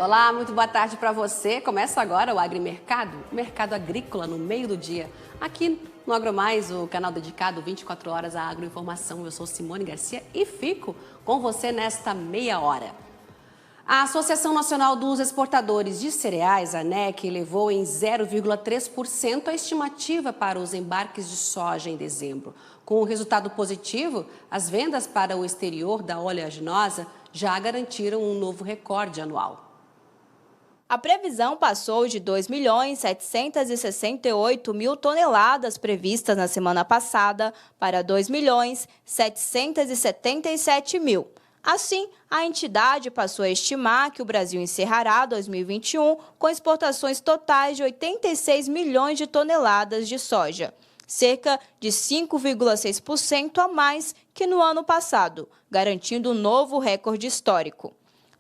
Olá, muito boa tarde para você. Começa agora o Agrimercado, o mercado agrícola no meio do dia. Aqui no AgroMais, o canal dedicado 24 horas à agroinformação. Eu sou Simone Garcia e fico com você nesta meia hora. A Associação Nacional dos Exportadores de Cereais, a ANEC, elevou em 0,3% a estimativa para os embarques de soja em dezembro. Com o resultado positivo, as vendas para o exterior da oleaginosa já garantiram um novo recorde anual. A previsão passou de 2.768.000 toneladas previstas na semana passada para 2.777.000. Assim, a entidade passou a estimar que o Brasil encerrará 2021 com exportações totais de 86 milhões de toneladas de soja, cerca de 5,6% a mais que no ano passado, garantindo um novo recorde histórico.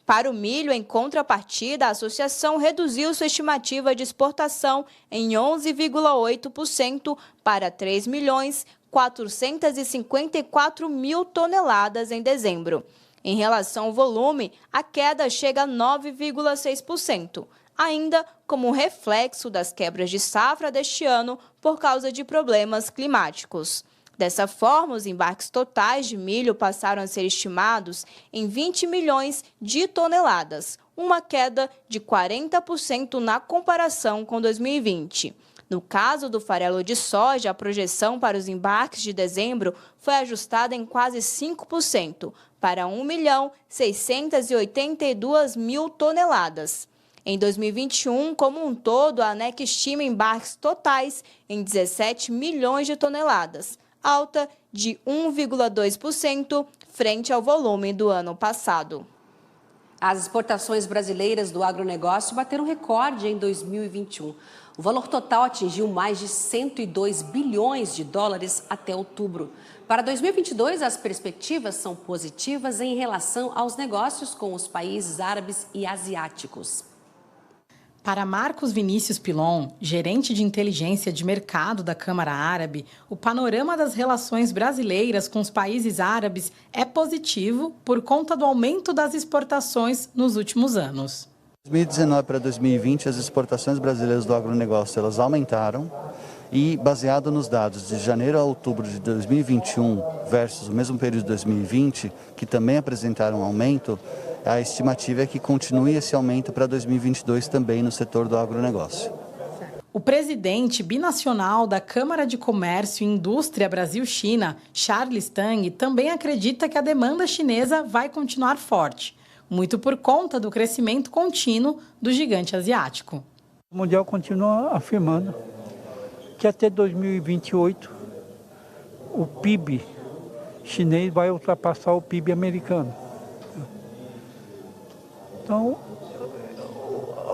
Para o milho, em contrapartida, a associação reduziu sua estimativa de exportação em 11,8% para 3.454.000 toneladas em dezembro. Em relação ao volume, a queda chega a 9,6%, ainda como um reflexo das quebras de safra deste ano por causa de problemas climáticos. Dessa forma, os embarques totais de milho passaram a ser estimados em 20 milhões de toneladas, uma queda de 40% na comparação com 2020. No caso do farelo de soja, a projeção para os embarques de dezembro foi ajustada em quase 5%, para 1.682.000 toneladas. Em 2021, como um todo, a ANEC estima embarques totais em 17 milhões de toneladas, alta de 1,2% frente ao volume do ano passado. As exportações brasileiras do agronegócio bateram recorde em 2021. O valor total atingiu mais de 102 bilhões de dólares até outubro. Para 2022, as perspectivas são positivas em relação aos negócios com os países árabes e asiáticos. Para Marcos Vinícius Pilon, gerente de inteligência de mercado da Câmara Árabe, o panorama das relações brasileiras com os países árabes é positivo por conta do aumento das exportações nos últimos anos. De 2019 para 2020, as exportações brasileiras do agronegócio elas aumentaram e, baseado nos dados de janeiro a outubro de 2021 versus o mesmo período de 2020, que também apresentaram aumento, a estimativa é que continue esse aumento para 2022 também no setor do agronegócio. O presidente binacional da Câmara de Comércio e Indústria Brasil-China, Charles Tang, também acredita que a demanda chinesa vai continuar forte, muito por conta do crescimento contínuo do gigante asiático. O Mundial continua afirmando que até 2028 o PIB chinês vai ultrapassar o PIB americano. Então,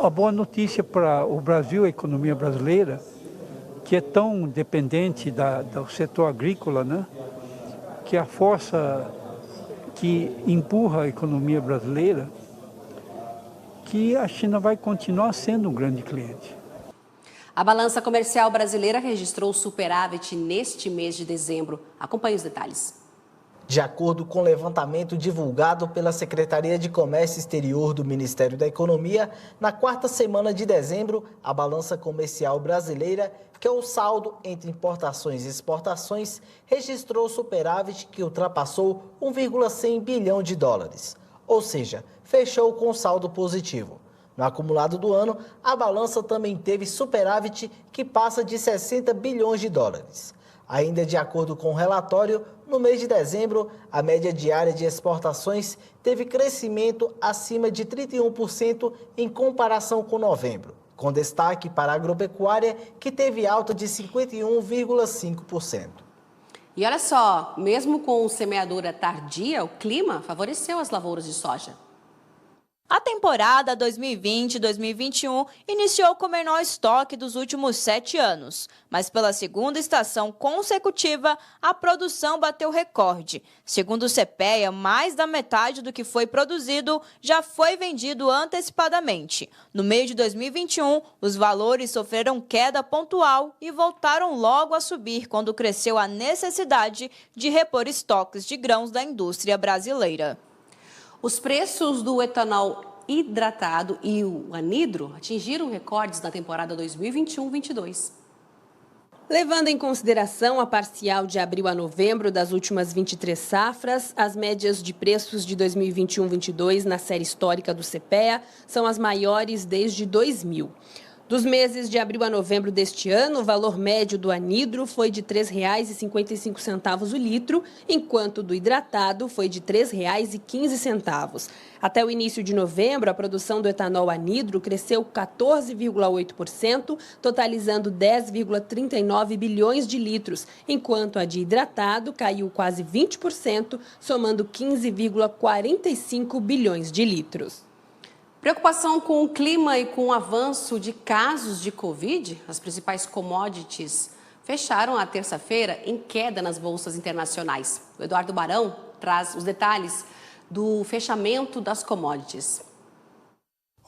a boa notícia para o Brasil, a economia brasileira, que é tão dependente do setor agrícola, né? Que é a força que empurra a economia brasileira, que a China vai continuar sendo um grande cliente. A balança comercial brasileira registrou superávit neste mês de dezembro. Acompanhe os detalhes. De acordo com o levantamento divulgado pela Secretaria de Comércio Exterior do Ministério da Economia, na quarta semana de dezembro, a balança comercial brasileira, que é o saldo entre importações e exportações, registrou superávit que ultrapassou 1,100 bilhão de dólares, ou seja, fechou com saldo positivo. No acumulado do ano, a balança também teve superávit que passa de 60 bilhões de dólares. Ainda de acordo com o relatório, no mês de dezembro, a média diária de exportações teve crescimento acima de 31% em comparação com novembro, com destaque para a agropecuária, que teve alta de 51,5%. E olha só, mesmo com semeadura tardia, o clima favoreceu as lavouras de soja. A temporada 2020-2021 iniciou com o menor estoque dos últimos 7 anos, mas pela segunda estação consecutiva, a produção bateu recorde. Segundo o CPEA, mais da metade do que foi produzido já foi vendido antecipadamente. No meio de 2021, os valores sofreram queda pontual e voltaram logo a subir quando cresceu a necessidade de repor estoques de grãos da indústria brasileira. Os preços do etanol hidratado e o anidro atingiram recordes na temporada 2021-22. Levando em consideração a parcial de abril a novembro das últimas 23 safras, as médias de preços de 2021-22 na série histórica do CPEA são as maiores desde 2000. Dos meses de abril a novembro deste ano, o valor médio do anidro foi de R$ 3,55 o litro, enquanto do hidratado foi de R$ 3,15. Até o início de novembro, a produção do etanol anidro cresceu 14,8%, totalizando 10,39 bilhões de litros, enquanto a de hidratado caiu quase 20%, somando 15,45 bilhões de litros. Preocupação com o clima e com o avanço de casos de Covid, as principais commodities fecharam a terça-feira em queda nas bolsas internacionais. O Eduardo Barão traz os detalhes do fechamento das commodities.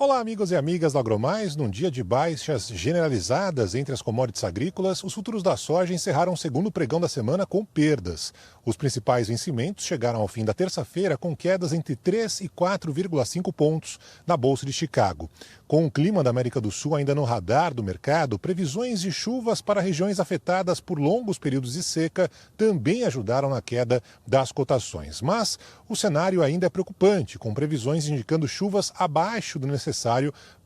Olá, amigos e amigas do AgroMais. Num dia de baixas generalizadas entre as commodities agrícolas, os futuros da soja encerraram o segundo pregão da semana com perdas. Os principais vencimentos chegaram ao fim da terça-feira com quedas entre 3 e 4,5 pontos na Bolsa de Chicago. Com o clima da América do Sul ainda no radar do mercado, previsões de chuvas para regiões afetadas por longos períodos de seca também ajudaram na queda das cotações. Mas o cenário ainda é preocupante, com previsões indicando chuvas abaixo do necessário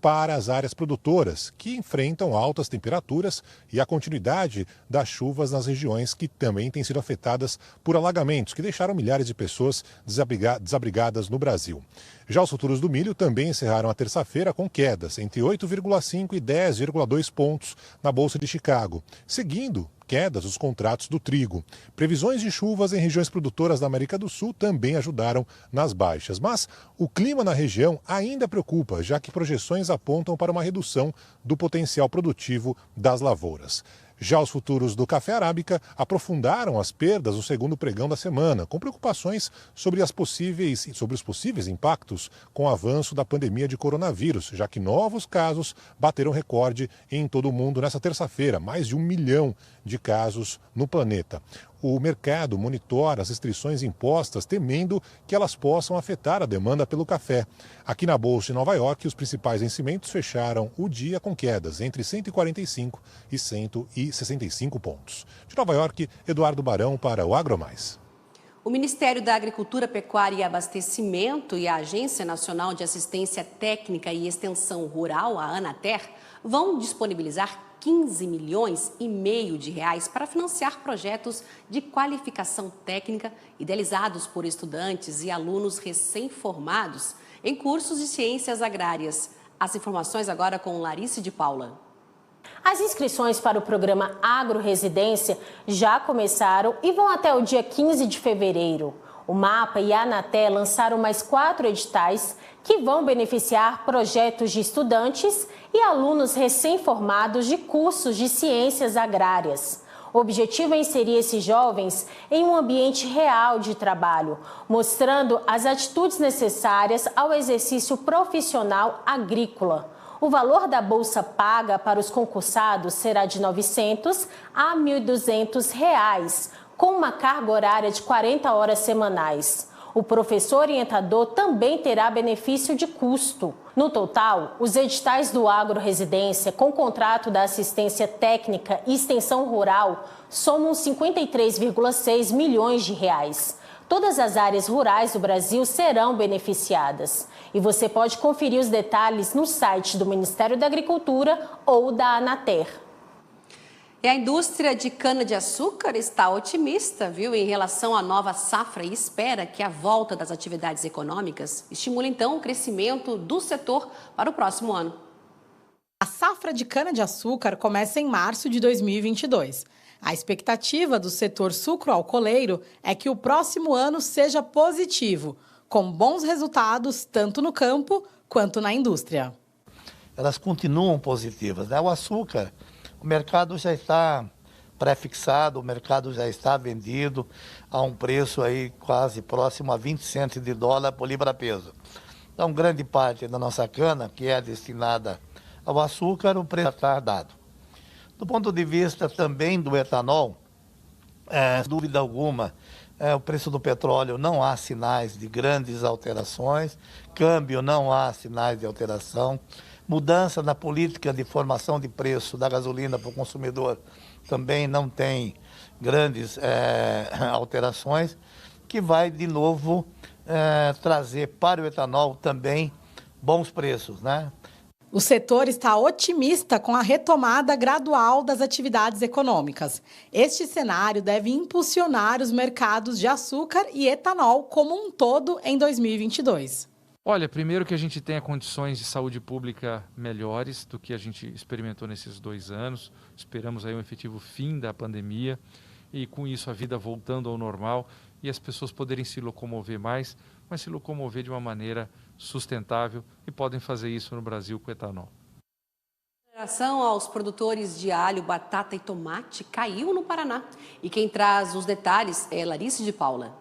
para as áreas produtoras, que enfrentam altas temperaturas e a continuidade das chuvas nas regiões que também têm sido afetadas por alagamentos, que deixaram milhares de pessoas desabrigadas no Brasil. Já os futuros do milho também encerraram a terça-feira com quedas entre 8,5 e 10,2 pontos na Bolsa de Chicago, seguindo quedas dos contratos do trigo. Previsões de chuvas em regiões produtoras da América do Sul também ajudaram nas baixas. Mas o clima na região ainda preocupa, já que projeções apontam para uma redução do potencial produtivo das lavouras. Já os futuros do café arábica aprofundaram as perdas no segundo pregão da semana, com preocupações sobre os possíveis impactos com o avanço da pandemia de coronavírus, já que novos casos bateram recorde em todo o mundo nessa terça-feira, mais de 1 milhão de casos no planeta. O mercado monitora as restrições impostas, temendo que elas possam afetar a demanda pelo café. Aqui na Bolsa de Nova York, os principais vencimentos fecharam o dia com quedas entre 145 e 165 pontos. De Nova York, Eduardo Barão para o AgroMais. O Ministério da Agricultura, Pecuária e Abastecimento e a Agência Nacional de Assistência Técnica e Extensão Rural, a Anater, vão disponibilizar 15 milhões e meio de reais para financiar projetos de qualificação técnica idealizados por estudantes e alunos recém-formados em cursos de ciências agrárias. As informações agora com Larice de Paula. As inscrições para o programa Agro-Residência já começaram e vão até o dia 15 de fevereiro. O MAPA e a Anatel lançaram mais 4 editais que vão beneficiar projetos de estudantes e alunos recém-formados de cursos de ciências agrárias. O objetivo é inserir esses jovens em um ambiente real de trabalho, mostrando as atitudes necessárias ao exercício profissional agrícola. O valor da bolsa paga para os concursados será de R$ 900 a R$ 1.200, com uma carga horária de 40 horas semanais. O professor orientador também terá benefício de custo. No total, os editais do Agro-Residência com contrato da assistência técnica e extensão rural somam 53,6 milhões de reais. Todas as áreas rurais do Brasil serão beneficiadas. E você pode conferir os detalhes no site do Ministério da Agricultura ou da Anater. E a indústria de cana-de-açúcar está otimista, viu, em relação à nova safra e espera que a volta das atividades econômicas estimule, então, o crescimento do setor para o próximo ano. A safra de cana-de-açúcar começa em março de 2022. A expectativa do setor sucroalcooleiro é que o próximo ano seja positivo, com bons resultados tanto no campo quanto na indústria. Elas continuam positivas, né? O açúcar, o mercado já está pré-fixado, o mercado já está vendido a um preço aí quase próximo a 20 centos de dólar por libra-peso. Então, grande parte da nossa cana, que é destinada ao açúcar, o preço está dado. Do ponto de vista também do etanol, sem dúvida alguma, O preço do petróleo não há sinais de grandes alterações, câmbio não há sinais de alteração, mudança na política de formação de preço da gasolina para o consumidor também não tem grandes alterações, que vai de novo trazer para o etanol também bons preços, né? O setor está otimista com a retomada gradual das atividades econômicas. Este cenário deve impulsionar os mercados de açúcar e etanol como um todo em 2022. Olha, primeiro que a gente tenha condições de saúde pública melhores do que a gente experimentou nesses 2 anos. Esperamos aí um efetivo fim da pandemia e com isso a vida voltando ao normal e as pessoas poderem se locomover mais, mas se locomover de uma maneira sustentável e podem fazer isso no Brasil com etanol. A relação aos produtores de alho, batata e tomate caiu no Paraná. E quem traz os detalhes é Larissa de Paula.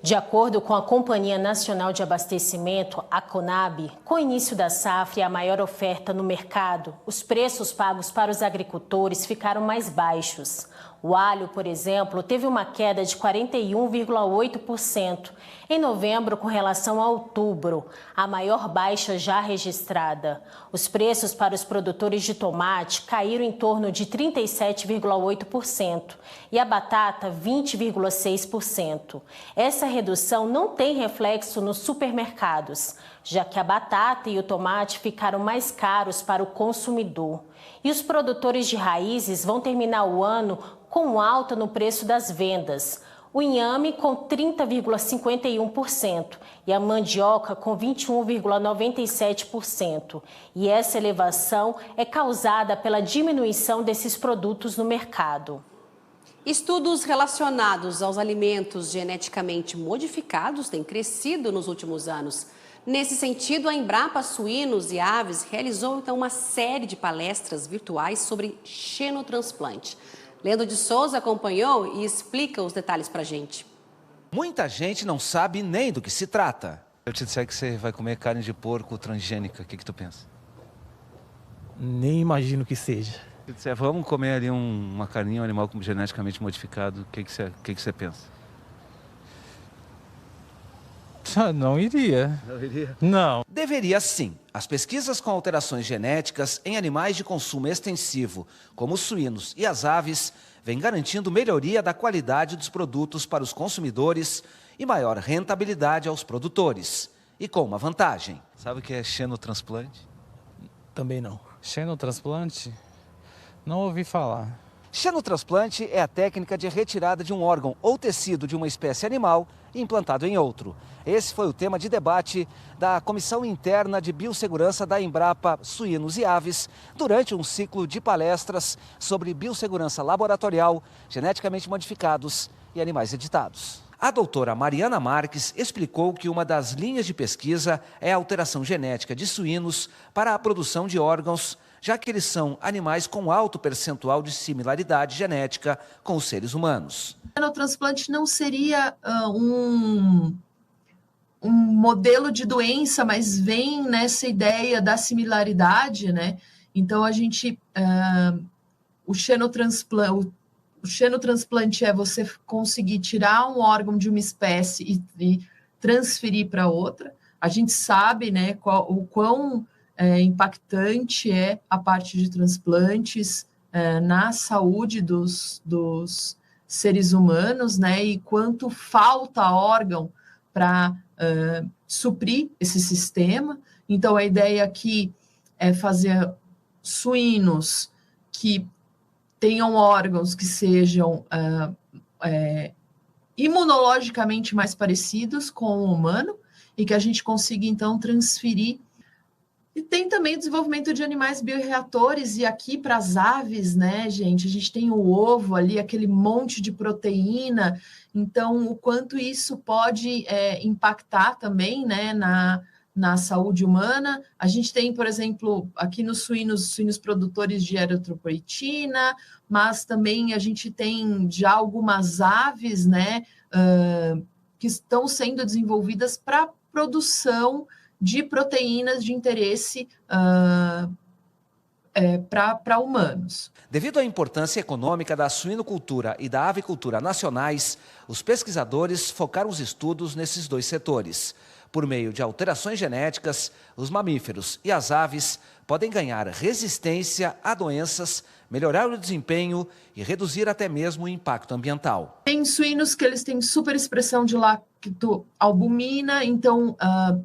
De acordo com a Companhia Nacional de Abastecimento, a CONAB, com o início da safra e a maior oferta no mercado, os preços pagos para os agricultores ficaram mais baixos. O alho, por exemplo, teve uma queda de 41,8% em novembro com relação a outubro, a maior baixa já registrada. Os preços para os produtores de tomate caíram em torno de 37,8% e a batata 20,6%. Essa redução não tem reflexo nos supermercados, já que a batata e o tomate ficaram mais caros para o consumidor. E os produtores de raízes vão terminar o ano com alta no preço das vendas. O inhame com 30,51% e a mandioca com 21,97%. E essa elevação é causada pela diminuição desses produtos no mercado. Estudos relacionados aos alimentos geneticamente modificados têm crescido nos últimos anos. Nesse sentido, a Embrapa Suínos e Aves realizou então uma série de palestras virtuais sobre xenotransplante. Leandro de Souza acompanhou e explica os detalhes pra gente. Muita gente não sabe nem do que se trata. Eu te disser que você vai comer carne de porco transgênica, o que tu pensa? Nem imagino que seja. Se eu disser, vamos comer ali uma carninha, um animal geneticamente modificado, o que você pensa? Não iria. Não iria? Não. Deveria sim. As pesquisas com alterações genéticas em animais de consumo extensivo, como os suínos e as aves, vêm garantindo melhoria da qualidade dos produtos para os consumidores e maior rentabilidade aos produtores. E com uma vantagem. Sabe o que é xenotransplante? Também não. Xenotransplante? Não ouvi falar. Xenotransplante é a técnica de retirada de um órgão ou tecido de uma espécie animal e implantado em outro. Esse foi o tema de debate da Comissão Interna de Biossegurança da Embrapa Suínos e Aves durante um ciclo de palestras sobre biossegurança laboratorial, geneticamente modificados e animais editados. A doutora Mariana Marques explicou que uma das linhas de pesquisa é a alteração genética de suínos para a produção de órgãos, já que eles são animais com alto percentual de similaridade genética com os seres humanos. O xenotransplante não seria um modelo de doença, mas vem nessa ideia da similaridade, né? Então, o xenotransplante é você conseguir tirar um órgão de uma espécie e transferir para outra. A gente sabe, né, o quão impactante é a parte de transplantes na saúde dos seres humanos, né, e quanto falta órgão para suprir esse sistema. Então, a ideia aqui é fazer suínos que tenham órgãos que sejam imunologicamente mais parecidos com o humano e que a gente consiga, então, transferir. E tem também o desenvolvimento de animais bioreatores, e aqui para as aves, né, gente, a gente tem o ovo ali, aquele monte de proteína, então o quanto isso pode impactar também, né, na saúde humana. A gente tem, por exemplo, aqui nos suínos produtores de eritropoetina, mas também a gente tem já algumas aves, né, que estão sendo desenvolvidas para produção de proteínas de interesse para humanos. Devido à importância econômica da suinocultura e da avicultura nacionais, os pesquisadores focaram os estudos nesses dois setores. Por meio de alterações genéticas, os mamíferos e as aves podem ganhar resistência a doenças, melhorar o desempenho e reduzir até mesmo o impacto ambiental. Tem suínos que eles têm superexpressão de lactoalbumina, então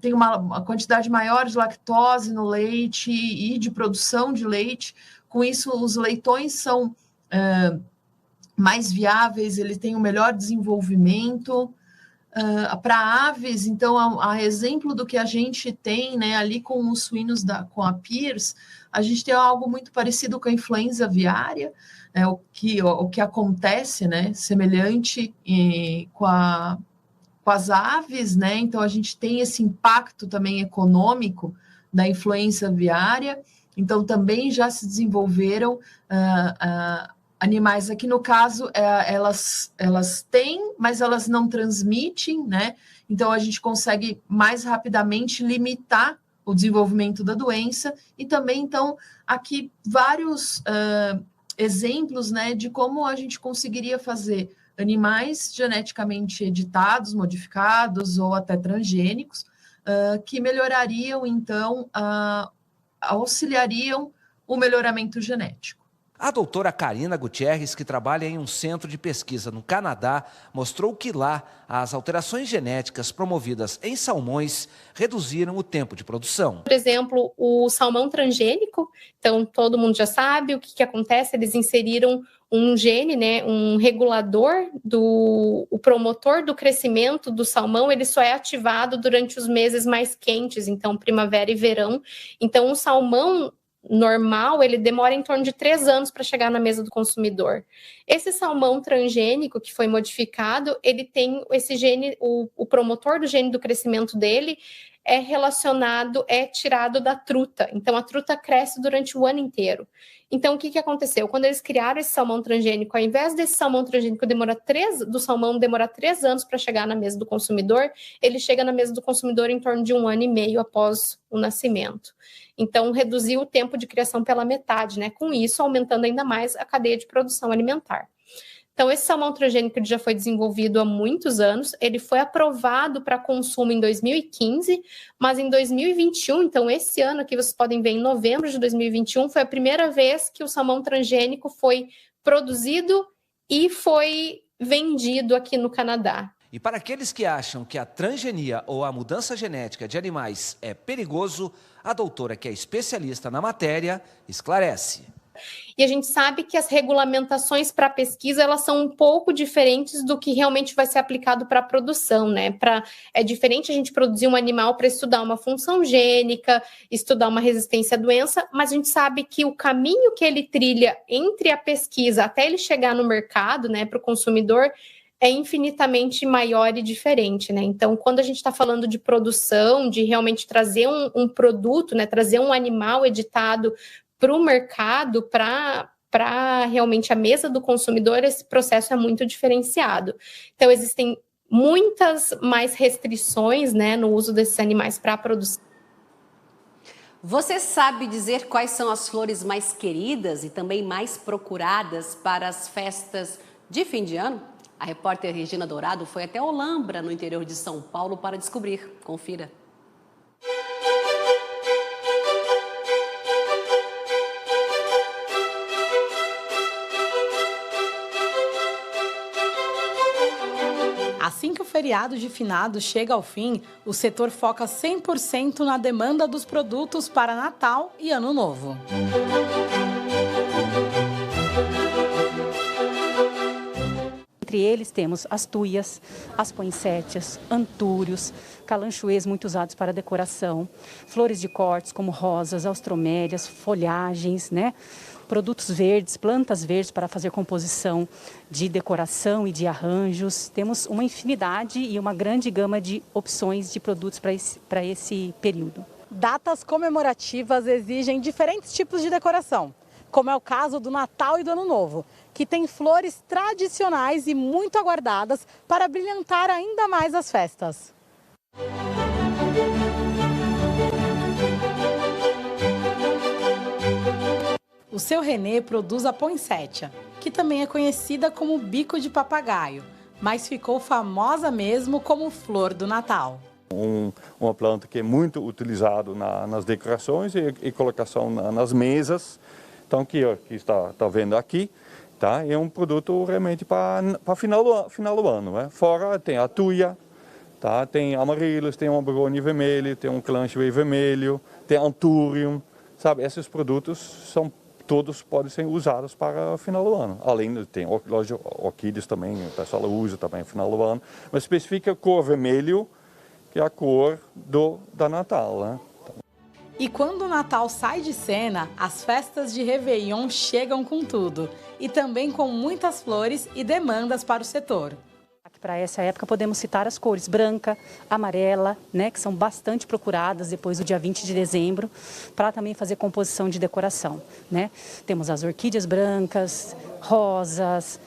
tem uma quantidade maior de lactose no leite e de produção de leite. Com isso, os leitões são mais viáveis, eles têm um melhor desenvolvimento. Para aves, então, a exemplo do que a gente tem, né, ali com os suínos com a Pierce, a gente tem algo muito parecido com a influenza aviária, né, o que acontece, né, semelhante com as aves, né, então a gente tem esse impacto também econômico da influenza aviária, então também já se desenvolveram animais aqui, no caso, elas têm, mas elas não transmitem, né? Então, a gente consegue mais rapidamente limitar o desenvolvimento da doença e também, então, aqui vários exemplos, né, de como a gente conseguiria fazer animais geneticamente editados, modificados ou até transgênicos, que melhorariam, então, auxiliariam o melhoramento genético. A doutora Karina Gutierrez, que trabalha em um centro de pesquisa no Canadá, mostrou que lá as alterações genéticas promovidas em salmões reduziram o tempo de produção. Por exemplo, o salmão transgênico, então todo mundo já sabe o que acontece, eles inseriram um gene, né, um regulador, o promotor do crescimento do salmão, ele só é ativado durante os meses mais quentes, então primavera e verão. Então o salmão normal, ele demora em torno de 3 anos para chegar na mesa do consumidor. Esse salmão transgênico que foi modificado, ele tem esse gene, o promotor do gene do crescimento dele é tirado da truta. Então, a truta cresce durante o ano inteiro. Então, o que aconteceu? Quando eles criaram esse salmão transgênico, ao invés desse salmão transgênico demorar 3 anos para chegar na mesa do consumidor, ele chega na mesa do consumidor em torno de 1 ano e meio após o nascimento. Então, reduziu o tempo de criação pela metade, né? Com isso, aumentando ainda mais a cadeia de produção alimentar. Então, esse salmão transgênico já foi desenvolvido há muitos anos, ele foi aprovado para consumo em 2015, mas em 2021, então esse ano que vocês podem ver em novembro de 2021, foi a primeira vez que o salmão transgênico foi produzido e foi vendido aqui no Canadá. E para aqueles que acham que a transgenia ou a mudança genética de animais é perigoso, a doutora, que é especialista na matéria, esclarece. E a gente sabe que as regulamentações para pesquisa, elas são um pouco diferentes do que realmente vai ser aplicado para a produção, né? É diferente a gente produzir um animal para estudar uma função gênica, estudar uma resistência à doença, mas a gente sabe que o caminho que ele trilha entre a pesquisa até ele chegar no mercado, né, para o consumidor, é infinitamente maior e diferente, né? Então, quando a gente está falando de produção, de realmente trazer um produto, né, trazer um animal editado para o mercado, para realmente a mesa do consumidor, esse processo é muito diferenciado. Então, existem muitas mais restrições, né, no uso desses animais para a produção. Você sabe dizer quais são as flores mais queridas e também mais procuradas para as festas de fim de ano? A repórter Regina Dourado foi até Olambra, no interior de São Paulo, para descobrir. Confira. Assim que o feriado de finados chega ao fim, o setor foca 100% na demanda dos produtos para Natal e Ano Novo. Entre eles temos as tuias, as poinsettias, antúrios, calanchoês muito usados para decoração, flores de cortes como rosas, austromélias, folhagens, né? Produtos verdes, plantas verdes para fazer composição de decoração e de arranjos. Temos uma infinidade e uma grande gama de opções de produtos para esse período. Datas comemorativas exigem diferentes tipos de decoração, como é o caso do Natal e do Ano Novo, que tem flores tradicionais e muito aguardadas para brilhantar ainda mais as festas. O seu Renê produz a poinsettia, que também é conhecida como bico de papagaio, mas ficou famosa mesmo como flor do Natal. Uma planta que é muito utilizada nas decorações e colocação nas mesas. Então, que está vendo aqui, tá? É um produto realmente para final do ano. Né? Fora tem a tuia, tá? Tem amarelos, tem um brownie vermelho, tem um clanche vermelho, tem antúrium, sabe? Esses produtos todos podem ser usados para o final do ano. Além, tem orquídeas também, o pessoal usa também no final do ano. Mas especifica a cor vermelho, que é a cor da Natal, né? E quando o Natal sai de cena, as festas de Réveillon chegam com tudo. E também com muitas flores e demandas para o setor. Para essa época podemos citar as cores branca, amarela, né, que são bastante procuradas depois do dia 20 de dezembro, para também fazer composição de decoração, né? Temos as orquídeas brancas, rosas,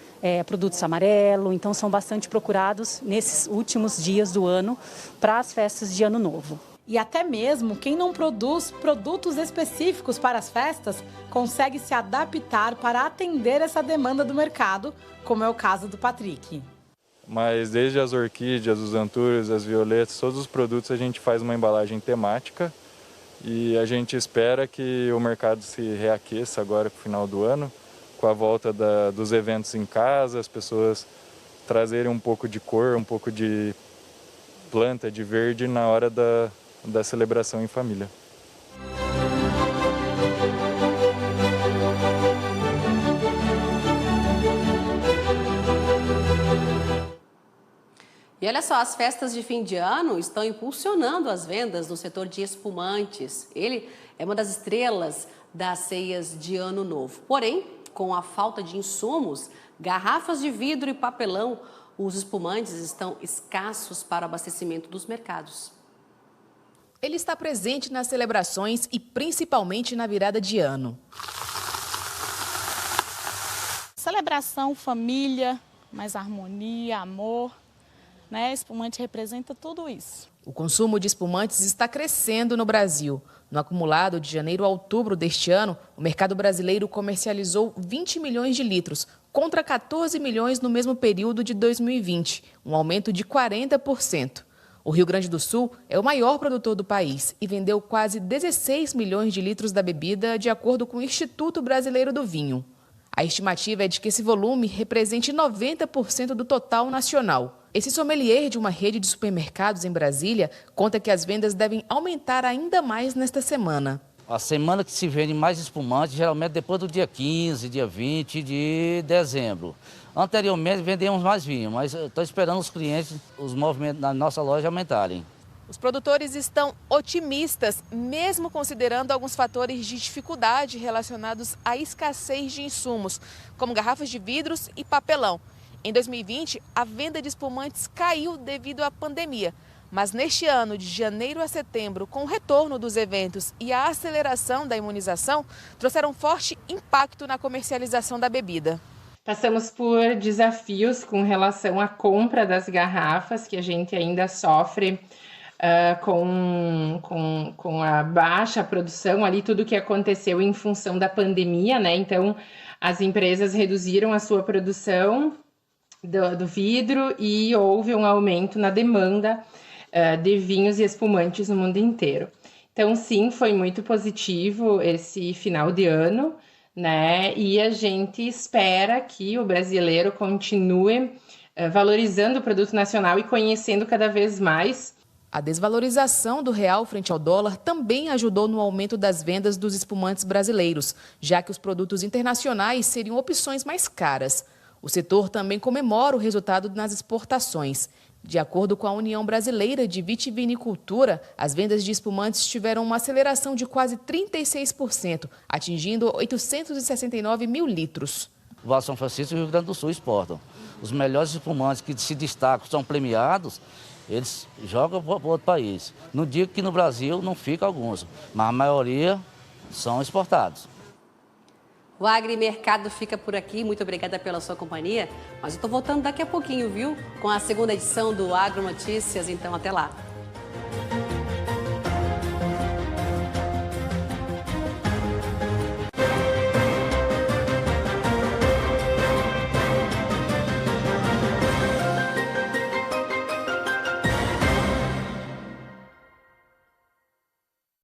produtos amarelo, então são bastante procurados nesses últimos dias do ano para as festas de Ano Novo. E até mesmo quem não produz produtos específicos para as festas consegue se adaptar para atender essa demanda do mercado, como é o caso do Patrick. Mas desde as orquídeas, os antúrios, as violetas, todos os produtos a gente faz uma embalagem temática e a gente espera que o mercado se reaqueça agora para o final do ano, com a volta dos eventos em casa, as pessoas trazerem um pouco de cor, um pouco de planta, de verde na hora da celebração em família. E olha só, as festas de fim de ano estão impulsionando as vendas no setor de espumantes. Ele é uma das estrelas das ceias de Ano Novo. Porém, com a falta de insumos, garrafas de vidro e papelão, os espumantes estão escassos para o abastecimento dos mercados. Ele está presente nas celebrações e principalmente na virada de ano. Celebração, família, mais harmonia, amor. Né? Espumante representa tudo isso. O consumo de espumantes está crescendo no Brasil. No acumulado de janeiro a outubro deste ano, o mercado brasileiro comercializou 20 milhões de litros, contra 14 milhões no mesmo período de 2020, um aumento de 40%. O Rio Grande do Sul é o maior produtor do país e vendeu quase 16 milhões de litros da bebida, de acordo com o Instituto Brasileiro do Vinho. A estimativa é de que esse volume represente 90% do total nacional. Esse sommelier de uma rede de supermercados em Brasília conta que as vendas devem aumentar ainda mais nesta semana. A semana que se vende mais espumante, geralmente depois do dia 15, dia 20 de dezembro. Anteriormente vendíamos mais vinho, mas estou esperando os clientes, os movimentos na nossa loja aumentarem. Os produtores estão otimistas, mesmo considerando alguns fatores de dificuldade relacionados à escassez de insumos, como garrafas de vidros e papelão. Em 2020, a venda de espumantes caiu devido à pandemia, mas neste ano, de janeiro a setembro, com o retorno dos eventos e a aceleração da imunização, trouxeram forte impacto na comercialização da bebida. Passamos por desafios com relação à compra das garrafas, que a gente ainda sofre com a baixa produção ali, tudo que aconteceu em função da pandemia, né? Então, as empresas reduziram a sua produção do vidro e houve um aumento na demanda de vinhos e espumantes no mundo inteiro. Então, sim, foi muito positivo esse final de ano, né? E a gente espera que o brasileiro continue valorizando o produto nacional e conhecendo cada vez mais. A desvalorização do real frente ao dólar também ajudou no aumento das vendas dos espumantes brasileiros, já que os produtos internacionais seriam opções mais caras. O setor também comemora o resultado nas exportações. De acordo com a União Brasileira de Vitivinicultura, as vendas de espumantes tiveram uma aceleração de quase 36%, atingindo 869 mil litros. O Vale São Francisco e o Rio Grande do Sul exportam. Os melhores espumantes que se destacam, são premiados, eles jogam para outro país. Não digo que no Brasil não fica alguns, mas a maioria são exportados. O Agrimercado fica por aqui. Muito obrigada pela sua companhia. Mas eu estou voltando daqui a pouquinho, viu? Com a segunda edição do Agro Notícias. Então, até lá.